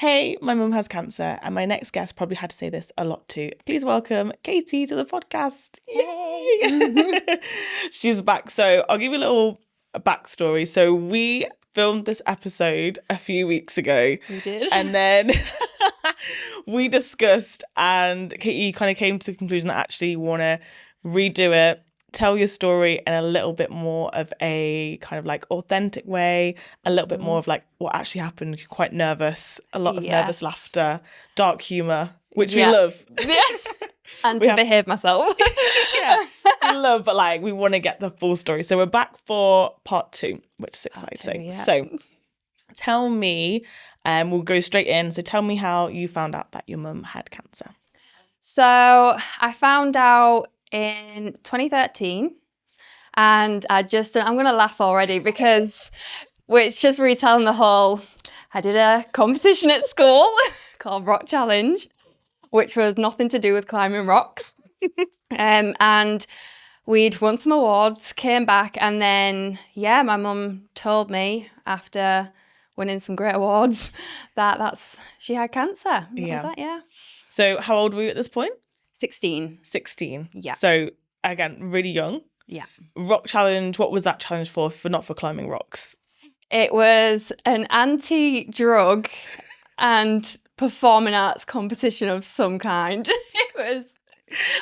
Hey, my mum has cancer, and my next guest probably had to say this a lot too. Please welcome Katie to the podcast. Yay! She's back. So I'll give you a little backstory. So we filmed this episode a few weeks ago. We did. And then we discussed, and Katie kind of came to the conclusion that actually you want to redo it, tell your story in a little bit more of a kind of like authentic way, a little bit more of like what actually happened. You're quite nervous, a lot of nervous laughter, dark humour, which we love. Yeah. And to behave myself. Yeah, we love, but like we want to get the full story. So we're back for part 2, which is exciting. So tell me, we'll go straight in. So tell me how you found out that your mum had cancer. So I found out in 2013, and I'm going to laugh already because it's just retelling the whole, I did a competition at school called Rock Challenge, which was nothing to do with climbing rocks. And we'd won some awards, came back, and then, my mum told me after winning some great awards that she had cancer. Yeah. So how old were you at this point? 16. 16. Yeah. So again, really young. Yeah. Rock challenge. What was that challenge for not for climbing rocks? It was an anti-drug and performing arts competition of some kind.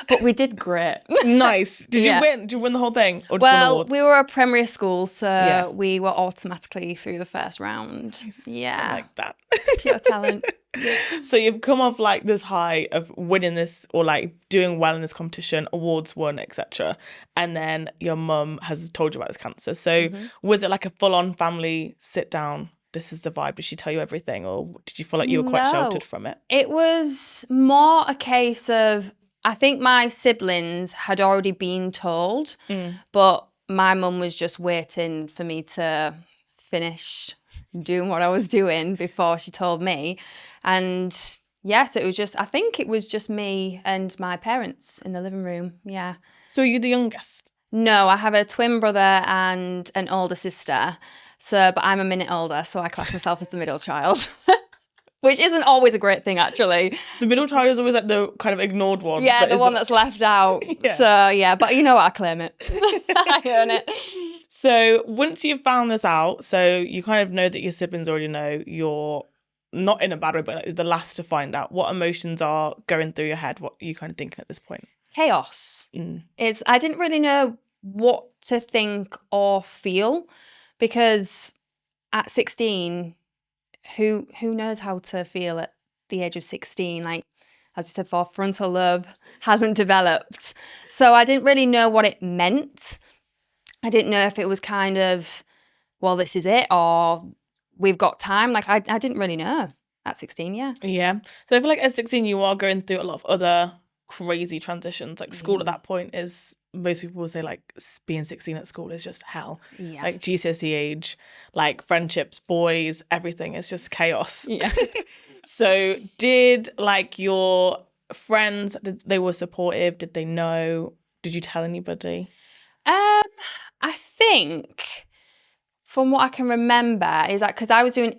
But we did great. Nice. Did you win? Did you win the whole thing? Or just win awards? We were a primary school, so we were automatically through the first round. Nice. Yeah. I like that. Pure talent. So you've come off like this high of winning this or like doing well in this competition, awards won, etc. And then your mum has told you about this cancer. So was it like a full-on family sit down? This is the vibe. Did she tell you everything, or did you feel like you were quite sheltered from it? It was more a case of, I think my siblings had already been told, but my mum was just waiting for me to finish doing what I was doing before she told me. And yes, I think it was just me and my parents in the living room. Yeah. So are you the youngest? No, I have a twin brother and an older sister. But I'm a minute older, so I class myself as the middle child. Which isn't always a great thing, actually. The middle child is always like the kind of ignored one. Yeah, the one that's left out. Yeah. So, but you know what? I claim it. I earn it. So once you've found this out, so you kind of know that your siblings already know, you're not in a bad way, but like the last to find out. What emotions are going through your head? What are you kind of thinking at this point? Chaos. I didn't really know what to think or feel, because at 16... Who knows how to feel at the age of 16? Like, as you said before, frontal lobe hasn't developed. So I didn't really know what it meant. I didn't know if it was kind of, well, this is it, or we've got time. Like, I didn't really know at 16, yeah. Yeah. So I feel like at 16, you are going through a lot of other crazy transitions. Like, school at that point is, most people will say like being 16 at school is just hell. Yeah. Like GCSE age, like friendships, boys, everything is just chaos. Yeah. So did like your friends, they were supportive? Did they know? Did you tell anybody? I think from what I can remember is that because I was doing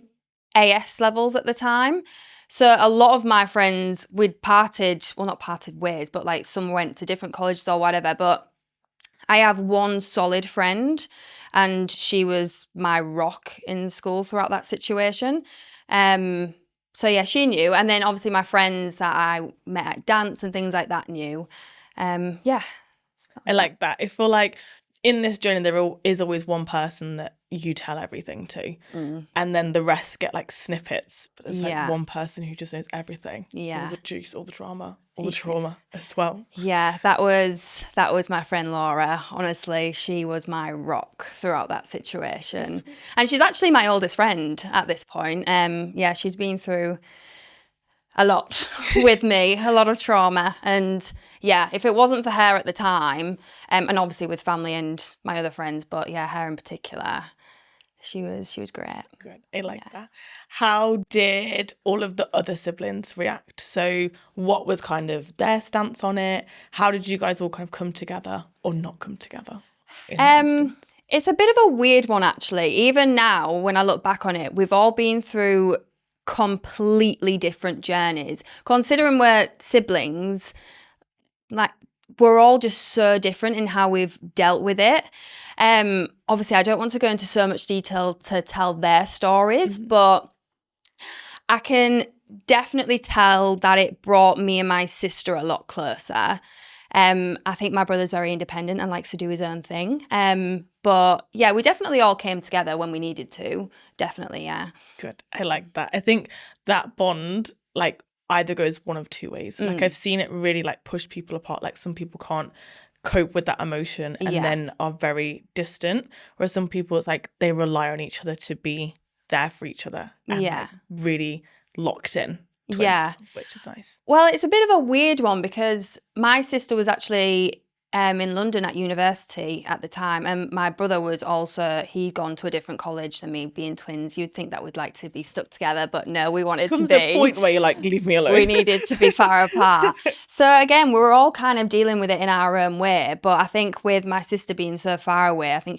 AS levels at the time, so a lot of my friends, not parted ways, but like some went to different colleges or whatever. But I have one solid friend, and she was my rock in school throughout that situation. So yeah, she knew. And then obviously my friends that I met at dance and things like that knew. Yeah. I like that. I feel like in this journey, there is always one person that you tell everything to, and then the rest get like snippets. But there's like one person who just knows everything. Yeah, all the juice, all the drama, all the trauma as well. Yeah, that was my friend Laura. Honestly, she was my rock throughout that situation, and she's actually my oldest friend at this point. Yeah, she's been through a lot with me, a lot of trauma. And yeah, if it wasn't for her at the time, and obviously with family and my other friends, but yeah, her in particular, she was great. Good. I like that. How did all of the other siblings react? So what was kind of their stance on it? How did you guys all kind of come together or not come together? It's a bit of a weird one, actually. Even now, when I look back on it, we've all been through completely different journeys. Considering we're siblings, like we're all just so different in how we've dealt with it. Obviously, I don't want to go into so much detail to tell their stories, but I can definitely tell that it brought me and my sister a lot closer. I think my brother's very independent and likes to do his own thing. But yeah, we definitely all came together when we needed to. Definitely, yeah. Good. I like that. I think that bond, like, either goes one of two ways. Like, I've seen it really, like, push people apart. Like, some people can't cope with that emotion and then are very distant. Whereas some people, it's like they rely on each other to be there for each other and like, really locked in. Twins, which is nice. Well, it's a bit of a weird one because my sister was actually in London at university at the time, and my brother was also, he'd gone to a different college than me, being twins. You'd think that we'd like to be stuck together, but no, we wanted to be. Comes a point where you're like, leave me alone. We needed to be far apart. So again, we were all kind of dealing with it in our own way, but I think with my sister being so far away, I think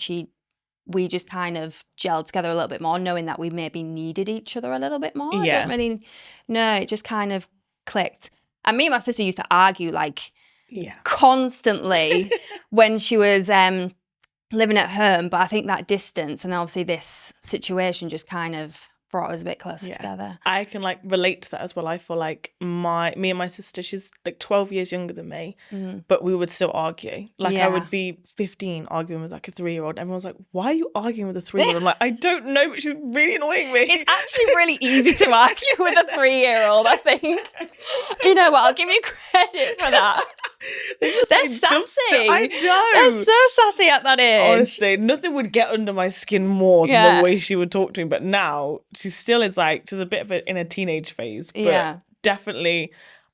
we just kind of gelled together a little bit more, knowing that we maybe needed each other a little bit more. I don't really know. It just kind of clicked. And me and my sister used to argue like constantly when she was living at home. But I think that distance and obviously this situation just kind of brought us a bit closer together. I can like relate to that as well. I feel like me and my sister, she's like 12 years younger than me, but we would still argue. Like I would be 15 arguing with like a 3-year-old. Everyone's like, why are you arguing with a 3-year-old? I'm like, I don't know, but she's really annoying me. It's actually really easy to argue with a 3-year-old, I think. You know what? I'll give you credit for that. They're sassy. I know. They're so sassy at that age. Honestly, nothing would get under my skin more than the way she would talk to me. But now she still is like, she's a bit of in a teenage phase. But definitely,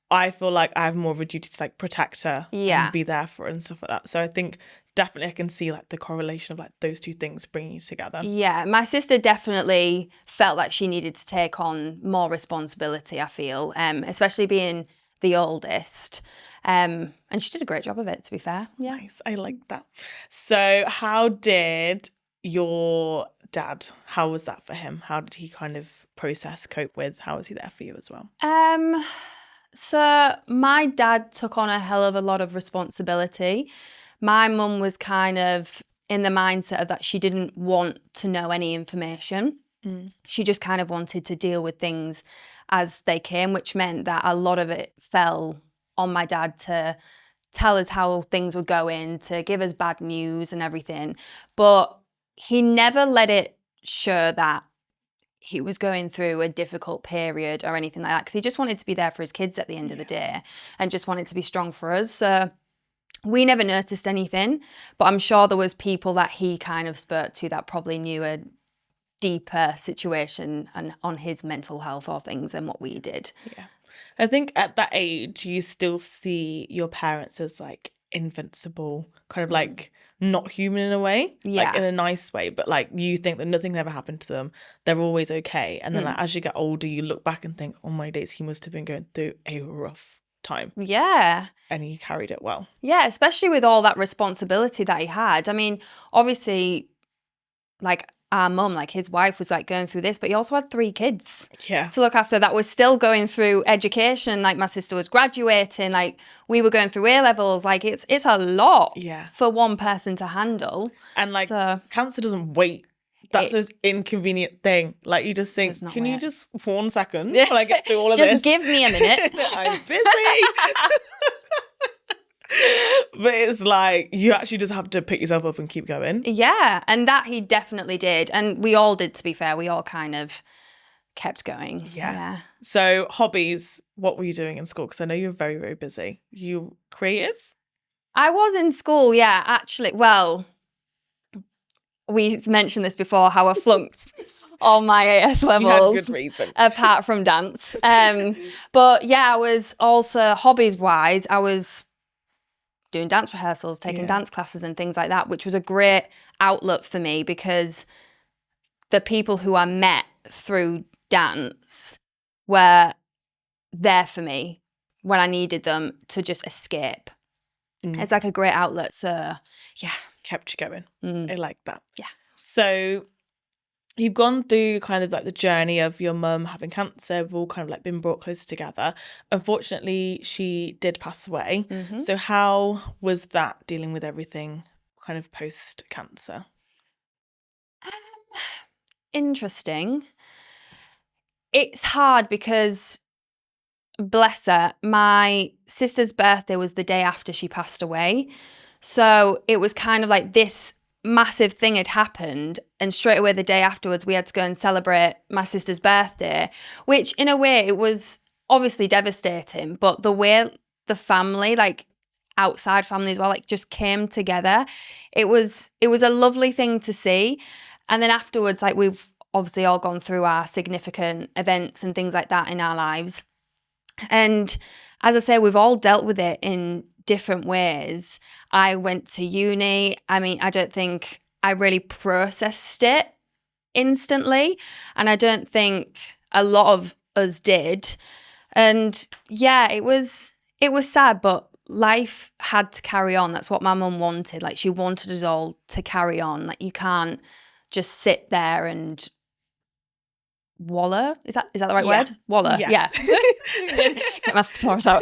I feel like I have more of a duty to like protect her and be there for her and stuff like that. So I think definitely I can see like the correlation of like those two things bringing you together. Yeah, my sister definitely felt like she needed to take on more responsibility, I feel, especially being the oldest. And she did a great job of it, to be fair. Yeah. Nice. I like that. So how did your dad, how was that for him? How did he kind of cope with? How was he there for you as well? So my dad took on a hell of a lot of responsibility. My mum was kind of in the mindset of that she didn't want to know any information. She just kind of wanted to deal with things as they came, which meant that a lot of it fell on my dad to tell us how things were going, to give us bad news and everything. But he never let it show that he was going through a difficult period or anything like that, because he just wanted to be there for his kids at the end of the day and just wanted to be strong for us. So we never noticed anything, but I'm sure there was people that he kind of spoke to that probably knew a deeper situation and on his mental health or things than what we did. Yeah. I think at that age, you still see your parents as like invincible, kind of like not human in a way, like in a nice way, but like you think that nothing ever happened to them. They're always okay. And then like as you get older, you look back and think, oh my days, he must have been going through a rough time. Yeah. And he carried it well. Yeah, especially with all that responsibility that he had. I mean, obviously, like our mum, like his wife was like going through this, but he also had 3 kids to look after that was still going through education. Like my sister was graduating, like we were going through A-levels. Like it's a lot for one person to handle. And like cancer doesn't wait. That's an inconvenient thing. Like you just think, can you just for 1 second while I get through all of this? Just give me a minute. I'm busy. But it's like you actually just have to pick yourself up and keep going. Yeah, and that he definitely did. And we all did, to be fair. We all kind of kept going. Yeah. So hobbies, what were you doing in school? Because I know you're very, very busy. You creative? I was in school, yeah, actually. Well, we mentioned this before, how I flunked all my AS levels. You had good reason. Apart from dance. But yeah, I was also, hobbies-wise, I was doing dance rehearsals, taking dance classes and things like that, which was a great outlet for me because the people who I met through dance were there for me when I needed them to just escape. It's like a great outlet. So, yeah. Kept you going. I like that. Yeah. So you've gone through kind of like the journey of your mum having cancer. We've all kind of like been brought closer together. Unfortunately, she did pass away. Mm-hmm. So how was that, dealing with everything kind of post cancer? Interesting. It's hard because, bless her, my sister's birthday was the day after she passed away. So it was kind of like this massive thing had happened, and straight away the day afterwards we had to go and celebrate my sister's birthday, which in a way it was obviously devastating, but the way the family, like outside family as well, like just came together, it was a lovely thing to see. And then afterwards, like we've obviously all gone through our significant events and things like that in our lives, and as I say, we've all dealt with it in different ways. I went to uni. I mean, I don't think I really processed it instantly, and I don't think a lot of us did. And yeah, it was sad, but life had to carry on. That's what my mum wanted. Like, she wanted us all to carry on. Like, you can't just sit there and wallow. Is that the right word? Wallow. Yeah. Get my thesaurus out.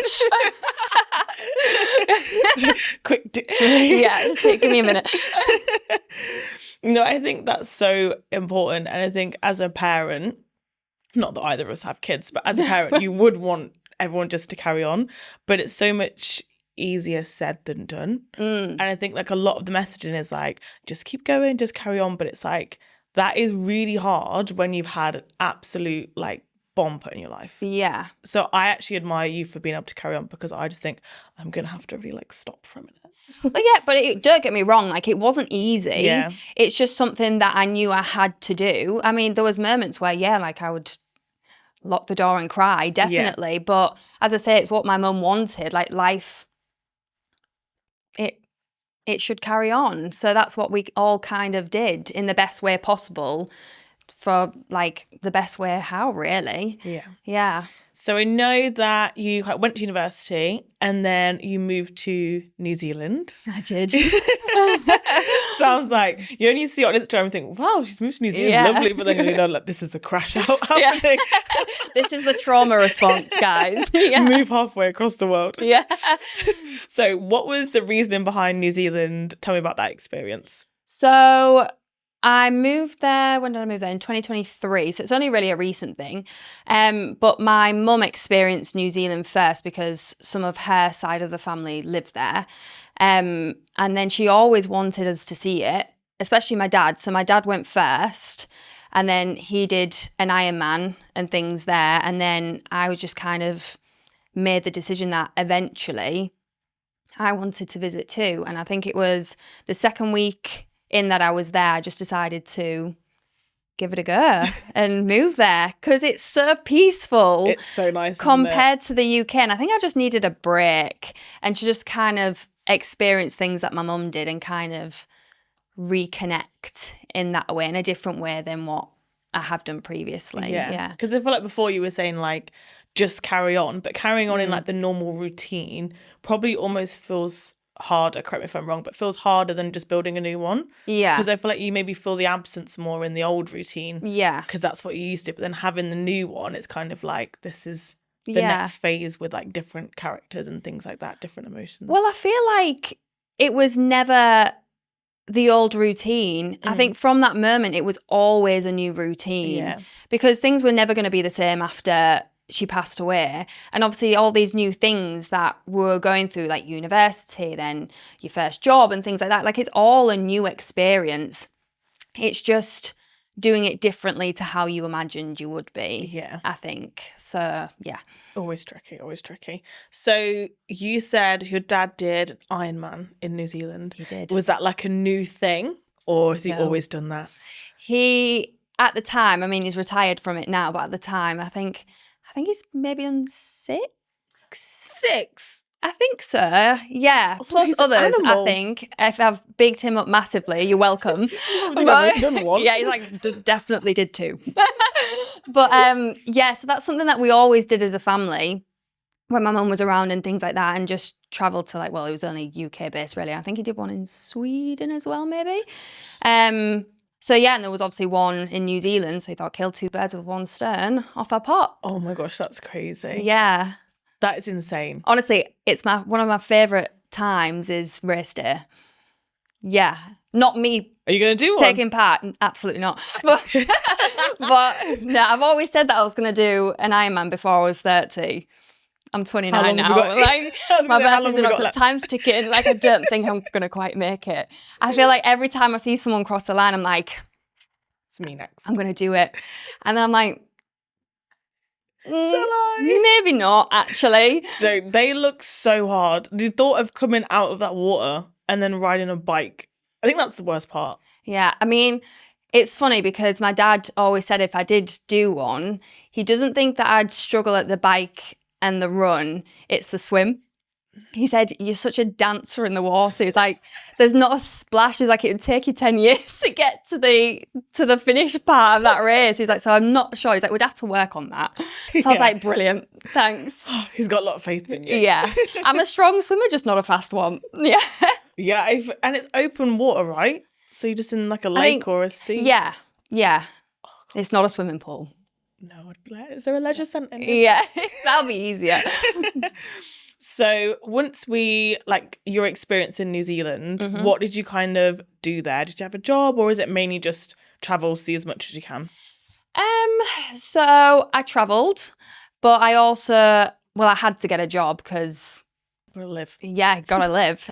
Quick dictionary. Yeah, just give me a minute. No, I think that's so important. And I think as a parent, not that either of us have kids, but as a parent, you would want everyone just to carry on. But it's so much easier said than done. And I think like a lot of the messaging is like, just keep going, just carry on. But it's like, that is really hard when you've had an absolute like bomb put in your life. Yeah. So I actually admire you for being able to carry on, because I just think I'm going to have to really like stop for a minute. But yeah, but don't get me wrong, like it wasn't easy. Yeah. It's just something that I knew I had to do. I mean, there was moments where, yeah, like I would lock the door and cry, definitely. Yeah. But as I say, it's what my mum wanted. Like life, it should carry on. So that's what we all kind of did in the best way possible, for like the best way how, really. Yeah. Yeah. So I know that you went to university and then you moved to New Zealand. I did. Sounds like you only see it on Instagram and think, wow, she's moved to New Zealand, Yeah. lovely. But then you know, like, this is the crash out happening. This is the trauma response, guys. Yeah. Move halfway across the world. Yeah. So what was the reasoning behind New Zealand? Tell me about that experience. So I moved there. When did I move there? In 2023. So it's only really a recent thing. But my mum experienced New Zealand first because some of her side of the family lived there. And then she always wanted us to see it, especially my dad. So my dad went first, and then he did an Ironman and things there. And then I was just kind of made the decision that eventually I wanted to visit too. And I think it was the second week in that I was there, I just decided to give it a go and move there because it's so peaceful. It's so nice compared to the UK. And I think I just needed a break and to just kind of experience things that my mum did and kind of reconnect in that way, in a different way than what I have done previously. Yeah. Because I feel like before you were saying like, just carry on, but carrying on in like the normal routine probably almost feels harder, correct me if I'm wrong, but feels harder than just building a new one. Yeah. Because I feel like you maybe feel the absence more in the old routine. Yeah. Because that's what you used to. But then having the new one, it's kind of like, this is the next phase with like different characters and things like that, different emotions. Well, I feel like it was never the old routine. I think from that moment, it was always a new routine. Yeah. Because things were never going to be the same after she passed away. And obviously all these new things that we're going through, like university, then your first job and things like that, like it's all a new experience. It's just doing it differently to how you imagined you would be. Yeah. I think. So, yeah. Always tricky, always tricky. So you said your dad did an Ironman in New Zealand. He did. Was that like a new thing, or has he No. always done that? He, at the time, I mean, he's retired from it now, but at the time, I think he's maybe on 6. 6? I think so, yeah. Oh, Plus he's an others, animal. I think. If I've bigged him up massively, you're welcome. I think I've only done one. Yeah, he's like, definitely did 2. But yeah, so that's something that we always did as a family when my mum was around and things like that, and just travelled to like, well, it was only UK based really. I think he did one in Sweden as well, maybe. So yeah, and there was obviously one in New Zealand, so he thought kill two birds with one stone off our pot. Oh my gosh, that's crazy. Yeah. That is insane. Honestly, it's one of my favourite times is race day. Yeah. Not me Are you going to do one? taking part. Absolutely not. But no, I've always said that I was going to do an Ironman before I was 30. I'm 29 now. Like my birthday's in October. Time's ticking. Like I don't think I'm going to quite make it. I feel like every time I see someone cross the line, I'm like, it's me next. I'm going to do it. And then I'm like, maybe not, actually. So they look so hard. The thought of coming out of that water and then riding a bike, I think that's the worst part. Yeah, I mean, it's funny because my dad always said if I did do one, he doesn't think that I'd struggle at the bike and the run. It's the swim. He said, you're such a dancer in the water. He's like, there's not a splash. He's like, it would take you 10 years to get to the finish part of that race. He's like, so I'm not sure. He's like, we'd have to work on that. So I was like, brilliant. Thanks. He's got a lot of faith in you. Yeah. I'm a strong swimmer, just not a fast one. Yeah. Yeah. And it's open water, right? So you're just in like a lake or a sea? Yeah. Yeah. Oh, it's not a swimming pool. No, I'd be like, is there a leisure centre? Yeah. That'll be easier. So once your experience in New Zealand, what did you kind of do there? Did you have a job or is it mainly just travel, see as much as you can? So I travelled, but I also, I had to get a job because Gotta live. Yeah, gotta live.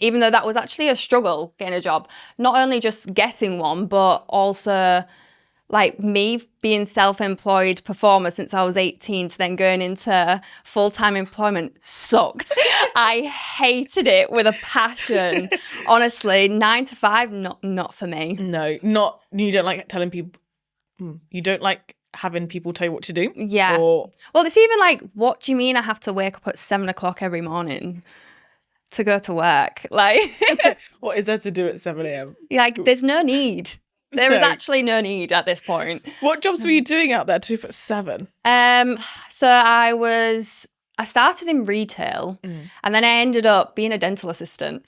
Even though that was actually a struggle getting a job. Not only just getting one, but also like me being self-employed performer since I was 18 to then going into full-time employment sucked. I hated it with a passion. Honestly, 9 to 5, not for me. No, you don't like telling people, you don't like having people tell you what to do? Yeah. Well, it's even like, what do you mean I have to wake up at 7 o'clock every morning to go to work? Like, what is there to do at 7 a.m.? Like, there's no need. There is actually no need at this point. What jobs were you doing out there to for 7? So I started in retail and then I ended up being a dental assistant.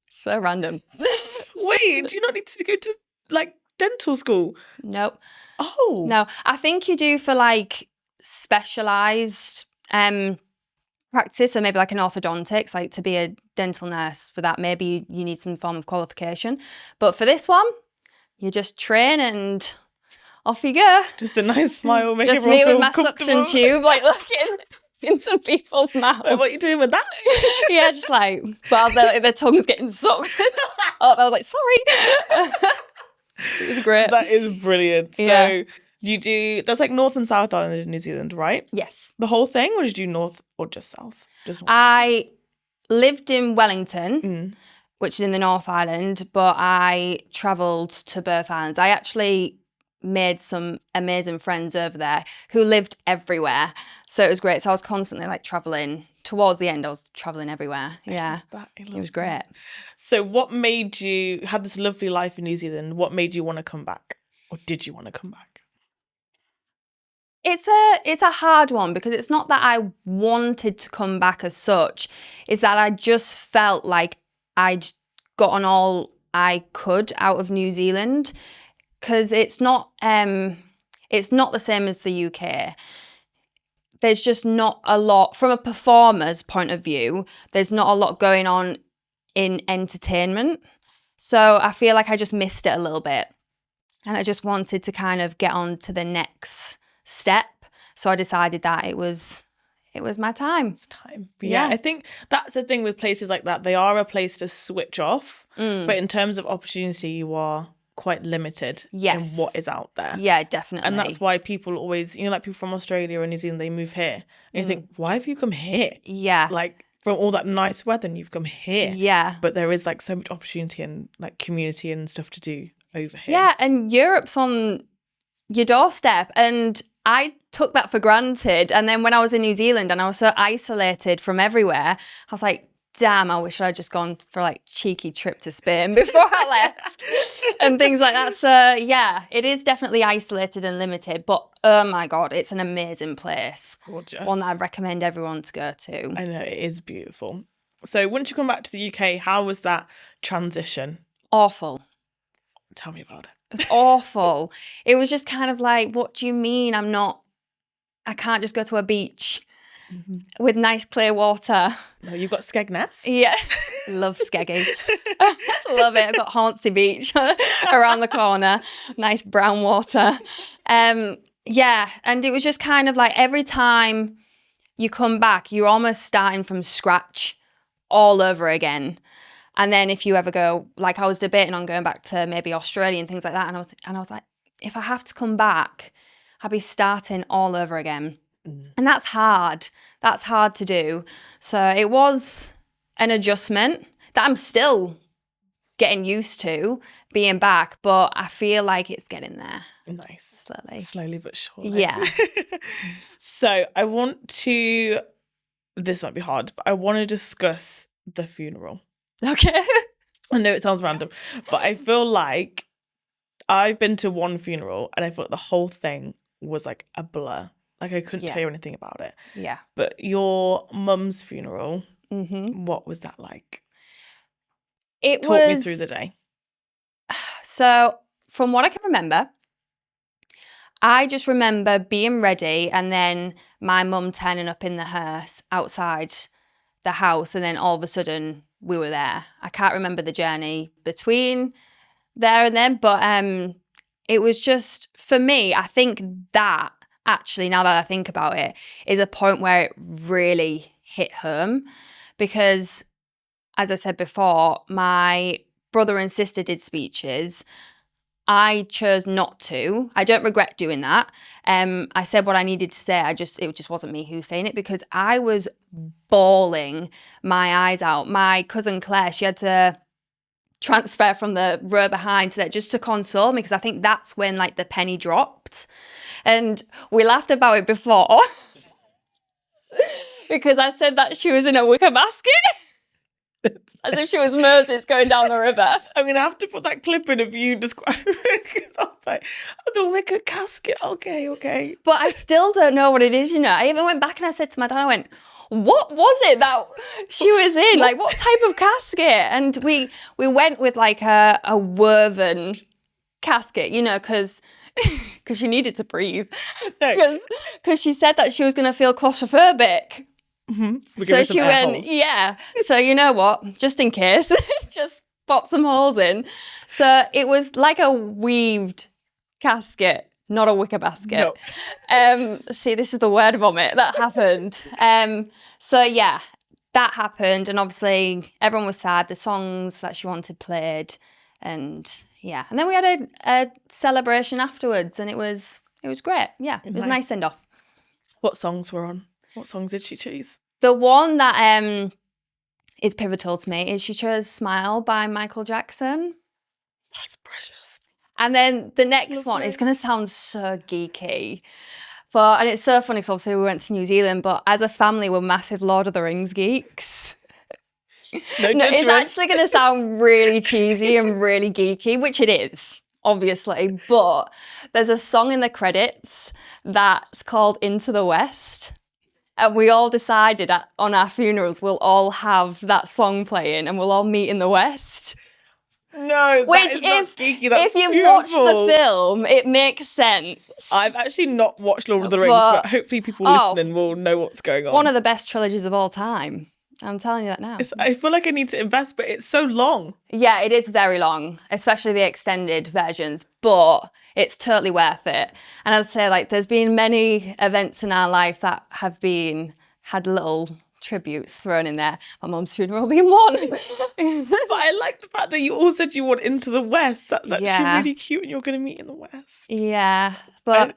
So random. Wait, do you not need to go to like dental school? Nope. Oh. No, I think you do for like specialised practice, so maybe like an orthodontics, like to be a dental nurse. For that, maybe you need some form of qualification. But for this one, you just train and off you go. Just a nice smile, make just me with my suction tube, like looking into people's mouths. Like, what are you doing with that? Yeah, just like, while their tongue's getting sucked. I was like, sorry. It was great. That is brilliant. Yeah. So that's like North and South Island in New Zealand, right? Yes. The whole thing, or did you do North or just South? Just North. I lived in Wellington, which is in the North Island, but I travelled to both islands. I actually made some amazing friends over there who lived everywhere. So it was great. So I was constantly like travelling. Towards the end, I was travelling everywhere. Yeah. It was great. So what made you have this lovely life in New Zealand? What made you want to come back? Or did you want to come back? It's a hard one because it's not that I wanted to come back as such. It's that I just felt like I'd gotten all I could out of New Zealand, because it's not the same as the UK. There's just not a lot, from a performer's point of view, there's not a lot going on in entertainment. So I feel like I just missed it a little bit. And I just wanted to kind of get on to the next step. So I decided that it was my time. It's time. Yeah, I think that's the thing with places like that. They are a place to switch off. But in terms of opportunity, you are quite limited in what is out there. Yeah, definitely. And that's why people always, like people from Australia and New Zealand, they move here. And you think, why have you come here? Yeah. Like from all that nice weather and you've come here. Yeah. But there is like so much opportunity and like community and stuff to do over here. Yeah, and Europe's on your doorstep. And I took that for granted. And then when I was in New Zealand and I was so isolated from everywhere, I was like, damn, I wish I'd just gone for like cheeky trip to Spain before I left and things like that. So yeah, it is definitely isolated and limited, but oh my God, it's an amazing place. Gorgeous. One that I'd recommend everyone to go to. I know, it is beautiful. So once you come back to the UK, how was that transition? Awful. Tell me about it. It was awful. It was just kind of like, what do you mean I can't just go to a beach with nice clear water? No, you've got Skegness. Yeah. Love Skeggy. Love it. I've got Hornsey Beach around the corner. Nice brown water. Yeah. And it was just kind of like every time you come back, you're almost starting from scratch all over again. And then if you ever go, like I was debating on going back to maybe Australia and things like that. And I was like, if I have to come back, I'll be starting all over again. And that's hard. That's hard to do. So it was an adjustment that I'm still getting used to being back, but I feel like it's getting there. Nice. Slowly But surely. Yeah. So this might be hard, but I want to discuss the funeral. Okay. I know it sounds random, but I feel like I've been to one funeral and I felt the whole thing was like a blur. Like I couldn't tell you anything about it. Yeah. But your mum's funeral, what was that like? Talk me through the day. So from what I can remember, I just remember being ready and then my mum turning up in the hearse outside the house, and then all of a sudden we were there. I can't remember the journey between there and then, but it was just, for me, I think that actually, now that I think about it, is a point where it really hit home because, as I said before, my brother and sister did speeches. I chose not to. I don't regret doing that. I said what I needed to say. It just wasn't me who was saying it because I was bawling my eyes out. My cousin Claire, she had to transfer from the row behind to that just to console me because I think that's when like the penny dropped. And we laughed about it before because I said that she was in a wicker basket. As if she was Moses going down the river. I'm going to have to put that clip in of you describing it because I was like, oh, the wicker casket. Okay. But I still don't know what it is, you know. I even went back and I said to my dad, I went, what was it that she was in? Like, what type of casket? And we went with like a woven casket, you know, because she needed to breathe. Because she said that she was going to feel claustrophobic. So she went, yeah. So you know what? Just in case, just pop some holes in. So it was like a weaved casket, not a wicker basket. No. See, this is the word vomit that happened. So yeah, that happened, and obviously everyone was sad. The songs that she wanted played, and yeah, and then we had a celebration afterwards, and it was great. Yeah, it was a nice send off. What songs were on? What songs did she choose? The one that is pivotal to me is she chose Smile by Michael Jackson. That's precious. And then the next one is going to sound so geeky. And it's so funny because obviously we went to New Zealand, but as a family, we're massive Lord of the Rings geeks. No, it's actually going to sound really cheesy and really geeky, which it is, obviously. But there's a song in the credits that's called Into the West. And we all decided on our funerals, we'll all have that song playing and we'll all meet in the West. No, that is not geeky. That's if you beautiful. watch the film, it makes sense. I've actually not watched Lord of the Rings, but hopefully people listening will know what's going on. One of the best trilogies of all time. I'm telling you that now. I feel like I need to invest, but it's so long. Yeah, it is very long, especially the extended versions, but it's totally worth it. And as I say, like, there's been many events in our life that have had little tributes thrown in there. My mum's funeral being one. But I like the fact that you all said you want Into the West. That's actually really cute, and you're going to meet in the West. Yeah, but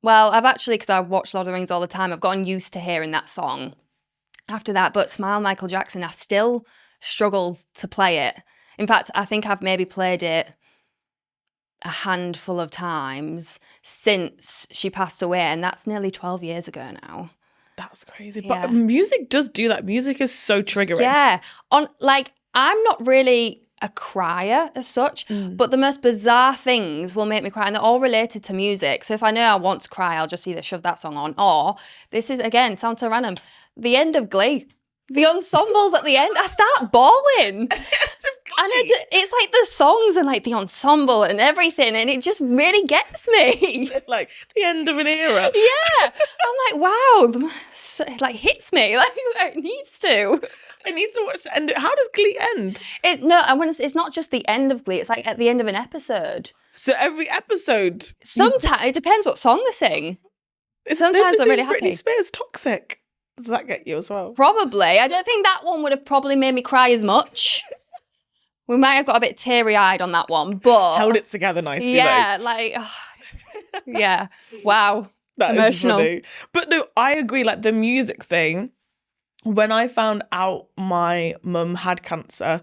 I've actually, because I watch Lord of the Rings all the time, I've gotten used to hearing that song after that. But Smile, Michael Jackson, I still struggle to play it. In fact, I think I've maybe played it a handful of times since she passed away, and that's nearly 12 years ago now. That's crazy. But music does do that. Music is so triggering. Yeah. I'm not really a crier as such, but the most bizarre things will make me cry, and they're all related to music. So if I know I want to cry, I'll just either shove that song on, or this is, again, sounds so random, the end of Glee. The ensembles at the end, I start bawling. it's like the songs and like the ensemble and everything, and it just really gets me. Like the end of an era. Yeah, I'm like, wow, it like hits me like it needs to. I need to watch the end. How does Glee end? It's not just the end of Glee. It's like at the end of an episode. So every episode. Sometimes it depends what song they sing. Sometimes I'm really happy. Britney Spears Toxic. Does that get you as well? Probably. I don't think that one would have probably made me cry as much. We might have got a bit teary-eyed on that one, but held it together nicely. Yeah, though. like, yeah, wow, that emotional. Is funny. But no, I agree. Like the music thing. When I found out my mum had cancer,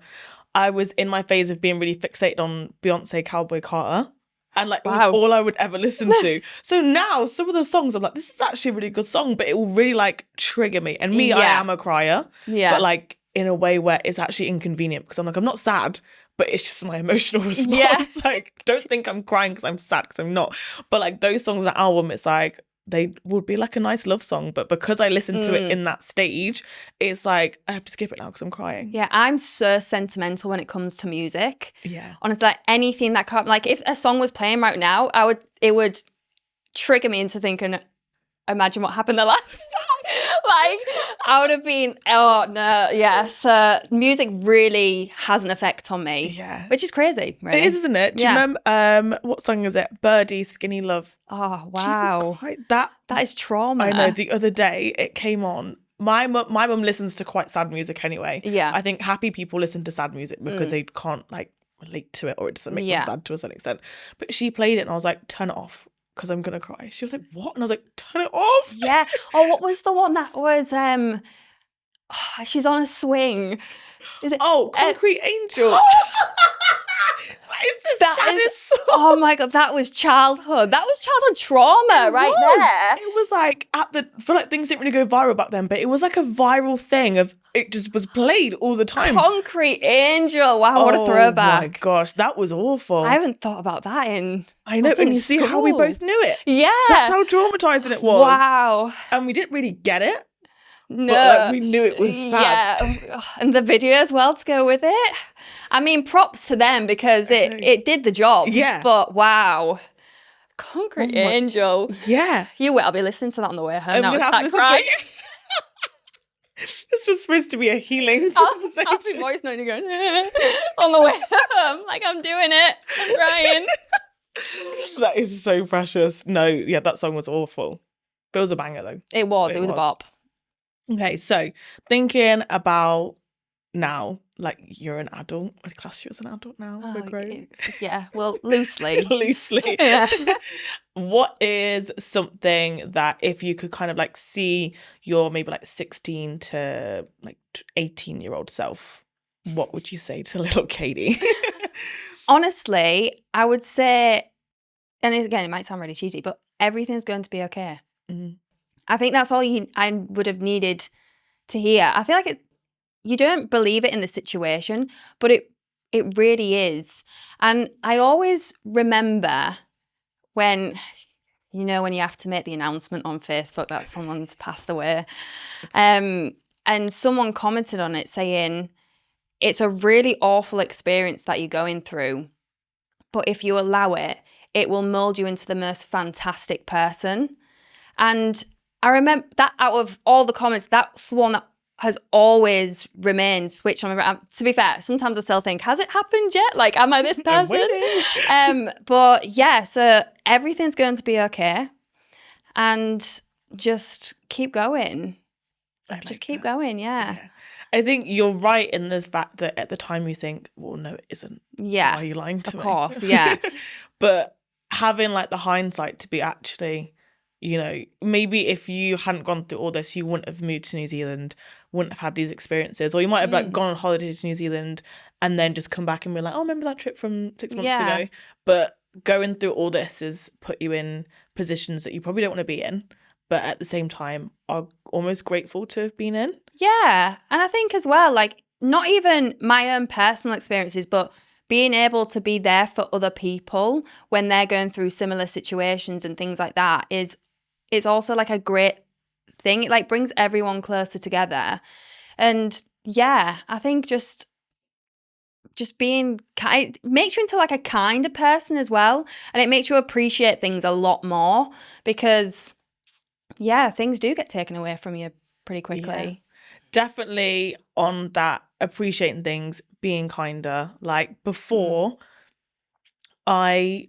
I was in my phase of being really fixated on Beyonce, Cowboy Carter. And like, it was all I would ever listen to. So now some of the songs, I'm like, this is actually a really good song, but it will really like trigger me. And me, I am a crier. Yeah. But like in a way where it's actually inconvenient because I'm like, I'm not sad, but it's just my emotional response. Yeah. Like, don't think I'm crying because I'm sad, because I'm not. But like those songs on the album, it's like, they would be like a nice love song, but because I listened to it in that stage, it's like I have to skip it now because I'm crying. Yeah, I'm so sentimental when it comes to music. Yeah, honestly, like anything that can't, like if a song was playing right now, it would trigger me into thinking, imagine what happened the last time. Like I would have been, oh no, yeah. So music really has an effect on me. Yeah, which is crazy. Really. It is, isn't it? Do you remember what song is it? Birdie, Skinny Love. Oh wow, Jesus Christ, that is trauma. I know. The other day it came on. My mum listens to quite sad music anyway. Yeah, I think happy people listen to sad music because they can't like relate to it, or it doesn't make them sad to a certain extent. But she played it and I was like, turn it off, because I'm gonna cry. She was like, what? And I was like, turn it off. Yeah. Oh, what was the one that was she's on a swing? Is it Concrete Angel? That is the saddest song. Oh my god, that was childhood. That was childhood trauma there. It was like I feel like things didn't really go viral back then, but it was like a viral thing of it just was played all the time. Concrete Angel. Wow, what a throwback. Oh my gosh, that was awful. I haven't thought about that in I know, and you see how we both knew it. Yeah. That's how traumatizing it was. Wow. And we didn't really get it. No. But like, we knew it was sad. Yeah. And the video as well to go with it. I mean, props to them because it did the job. Yeah. But wow. Concrete Angel. Yeah. You will. I'll be listening to that on the way home. Now it's crying. This was supposed to be a healing conversation. I'll be voice noting going on the way home. Like, I'm doing it. I'm crying. That is so precious. No, yeah, that song was awful. But it was a banger though. It was a bop. Okay, so thinking about now, like you're an adult. I class you as an adult now. We're grown. Yeah, well, loosely. Loosely. Yeah. What is something that if you could kind of like see your maybe like 16 to like 18-year-old self, what would you say to little Katie? Honestly, I would say, and again, it might sound really cheesy, but everything's going to be okay. Mm-hmm. I think that's all I would have needed to hear. I feel like you don't believe it in the situation, but it really is. And I always remember when you have to make the announcement on Facebook that someone's passed away, and someone commented on it saying, it's a really awful experience that you're going through, but if you allow it, it will mold you into the most fantastic person. And I remember that out of all the comments, that's one that has always remained switched on. To be fair, sometimes I still think, has it happened yet? Like, am I this person? But yeah, so everything's going to be okay. And just keep going. Just keep going, yeah. I think you're right in the fact that at the time you think, well, no, it isn't. Yeah. Why are you lying to me? Of course, yeah. But having like the hindsight to be actually, maybe if you hadn't gone through all this, you wouldn't have moved to New Zealand, wouldn't have had these experiences, or you might have like gone on holiday to New Zealand and then just come back and be like, oh, remember that trip from 6 months ago? But going through all this has put you in positions that you probably don't want to be in, but at the same time are almost grateful to have been in. Yeah. And I think as well, like, not even my own personal experiences, but being able to be there for other people when they're going through similar situations and things like that is also like a great thing. It like brings everyone closer together. And yeah, I think just just being kind, makes you into like a kinder person as well. And it makes you appreciate things a lot more because, yeah, things do get taken away from you pretty quickly. Definitely on that, appreciating things, being kinder. Like before I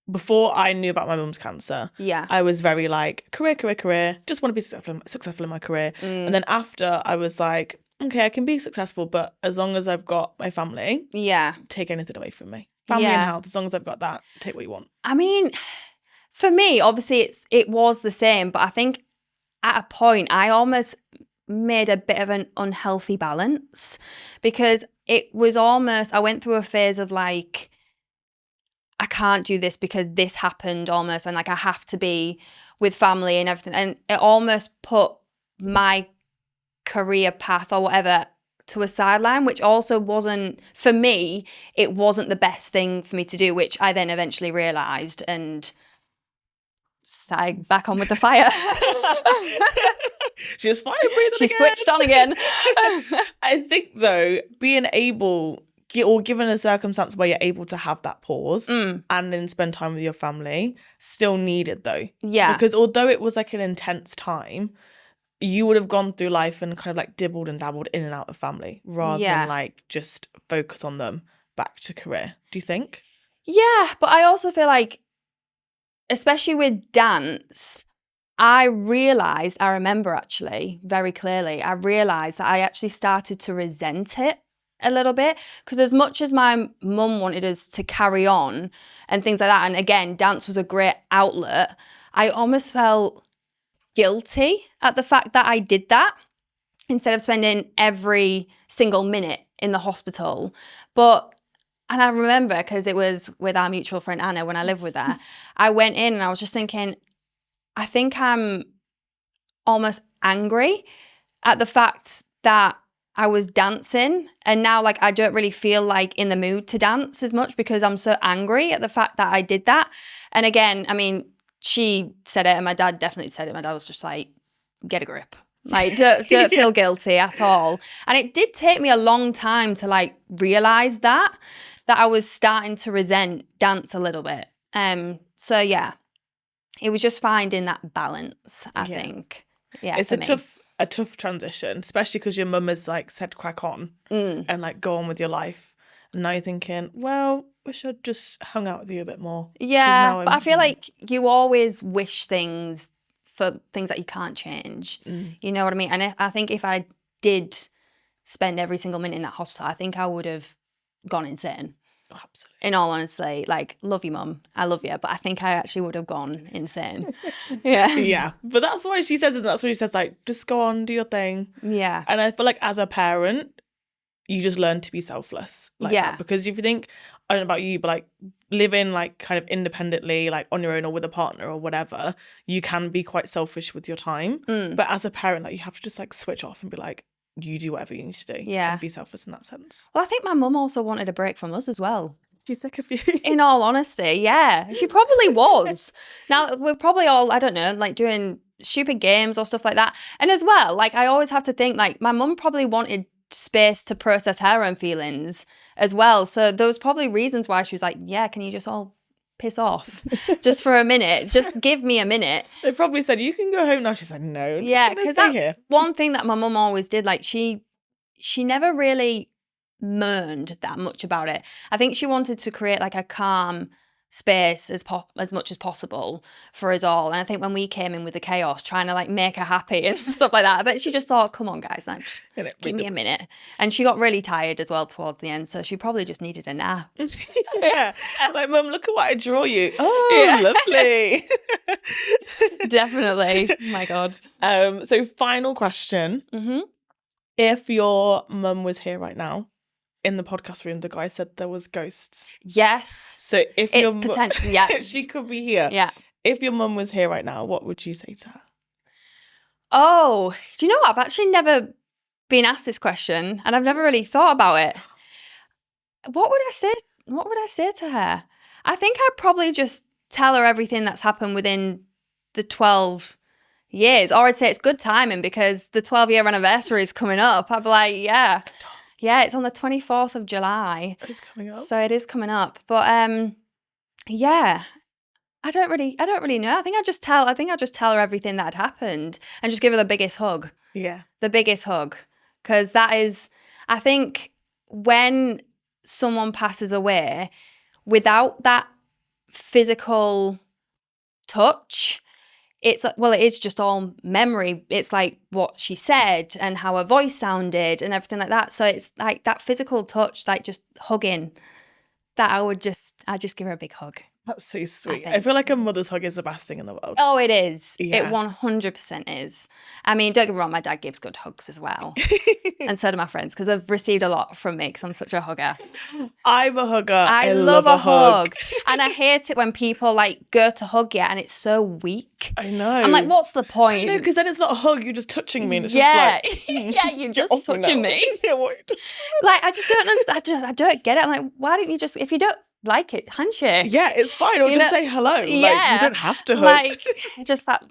knew about my mum's cancer, Yeah. I was very like, career, just want to be successful in my career. And then after, I was like, okay, I can be successful, but as long as I've got my family, Yeah. take anything away from me. Family and health, as long as I've got that, take what you want. I mean, for me, obviously it was the same, but I think at a point I almost made a bit of an unhealthy balance because it was almost, I went through a phase of like, I can't do this because this happened almost, and like I have to be with family and everything, and it almost put my career path or whatever to a sideline, which also wasn't, for me, it wasn't the best thing for me to do, which I then eventually realised and started back on with the fire. She's fire breathing She again. switched on again. I think though, being able, or given a circumstance where you're able to have that pause and then spend time with your family, still needed though. Yeah. Because although it was like an intense time, you would have gone through life and kind of like dibbled and dabbled in and out of family rather than like just focus on them back to career. Do you think? Yeah, but I also feel like, especially with dance, I remember actually very clearly, I realised that I actually started to resent it a little bit because as much as my mum wanted us to carry on and things like that, and again, dance was a great outlet, I almost felt guilty at the fact that I did that instead of spending every single minute in the hospital. And I remember, because it was with our mutual friend Anna when I lived with her, I went in and I was just thinking, I think I'm almost angry at the fact that I was dancing and now like I don't really feel like in the mood to dance as much because I'm so angry at the fact that I did that. And again, I mean, she said it and my dad definitely said it. My dad was just like, get a grip. Like, don't feel guilty at all. And it did take me a long time to like realise that I was starting to resent dance a little bit. So yeah, it was just finding that balance, I think. Yeah, it's a tough transition, especially because your mum has like said crack on and like go on with your life. And now you're thinking, well, wish I'd just hung out with you a bit more. Yeah, but I feel like you always wish things for things that you can't change. You know what I mean? And I think if I did spend every single minute in that hospital, I think I would have gone insane. Oh, absolutely. In all honesty, like, love you, mum. I love you. But I think I actually would have gone insane. Yeah. Yeah. But that's why she says it. That's why she says, like, just go on, do your thing. Yeah. And I feel like as a parent, you just learn to be selfless. Like that. Because if you think, I don't know about you, but like living like kind of independently, like on your own or with a partner or whatever, you can be quite selfish with your time. But as a parent, like you have to just like switch off and be like, you do whatever you need to do. Yeah. And be selfless in that sense. Well, I think my mum also wanted a break from us as well. She's sick of you. In all honesty, yeah. She probably was. Now, we're probably all, I don't know, like doing stupid games or stuff like that. And as well, like I always have to think like my mum probably wanted space to process her own feelings as well. So there was probably reasons why she was like, yeah, can you just all piss off just for a minute? Just give me a minute. They probably said, you can go home now. She's like, no. Yeah, because that's one thing that my mum always did. Like she never really moaned that much about it. I think she wanted to create like a calm space as much as possible for us all. And I think when we came in with the chaos, trying to like make her happy and stuff like that, I bet she just thought, come on guys, like just give me a minute. And she got really tired as well towards the end, so she probably just needed a nap. Yeah, like mum, look at what I draw you. Oh, yeah. Lovely. Definitely. Oh my god. So final question. If your mum was here right now in the podcast room, the guy said there was ghosts. Yes. So if it's potential, yeah, she could be here. Yeah. If your mum was here right now, what would you say to her? Oh, do you know what? I've actually never been asked this question, and I've never really thought about it. What would I say? What would I say to her? I think I'd probably just tell her everything that's happened within the 12 years, or I'd say it's good timing because the 12-year anniversary is coming up. I'd be like, yeah. Yeah, it's on the 24th of July. It's coming up. So it is coming up. But yeah, I don't really know. I think I just tell her everything that had happened and just give her the biggest hug. Yeah. The biggest hug. Because that is, I think when someone passes away, without that physical touch, it's like, well, it is just all memory. It's like what she said and how her voice sounded and everything like that. So it's like that physical touch, like just hugging, that I'd just give her a big hug. That's so sweet. I feel like a mother's hug is the best thing in the world. Oh, it is. Yeah. It 100% is. I mean, don't get me wrong, my dad gives good hugs as well. And so do my friends, because I've received a lot from me because I'm such a hugger. I'm a hugger. I love a hug. And I hate it when people like go to hug you and it's so weak. I know. I'm like, what's the point? No, because then it's not a hug, you're just touching me. And it's yeah. just like, yeah, you're just touching me. Yeah, what are you touching? Like, I just don't understand. I don't get it. I'm like, why don't you just, if you don't like it, handshake. Yeah, it's fine. Or just say hello. Yeah. Like, you don't have to hug. Like, just that.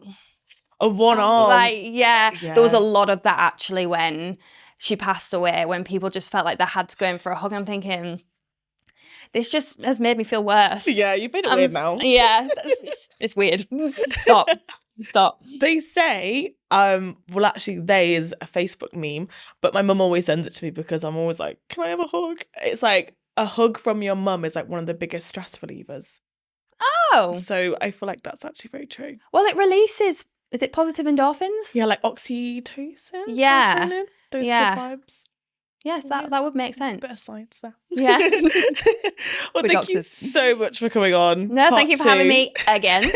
A one arm. Like, yeah. There was a lot of that actually when she passed away, when people just felt like they had to go in for a hug. I'm thinking, this just has made me feel worse. Yeah, you've made it weird now. Yeah, it's weird. Stop. They say, well, actually, they is a Facebook meme, but my mum always sends it to me because I'm always like, can I have a hug? It's like, a hug from your mum is like one of the biggest stress relievers. Oh. So I feel like that's actually very true. Well, it releases, is it positive endorphins? Yeah, like oxytocin. Yeah. Serotonin, those good vibes. Yes, that would make sense. Bit of science there. Yeah. Well, thank you so much for coming on. No, thank you for having me again.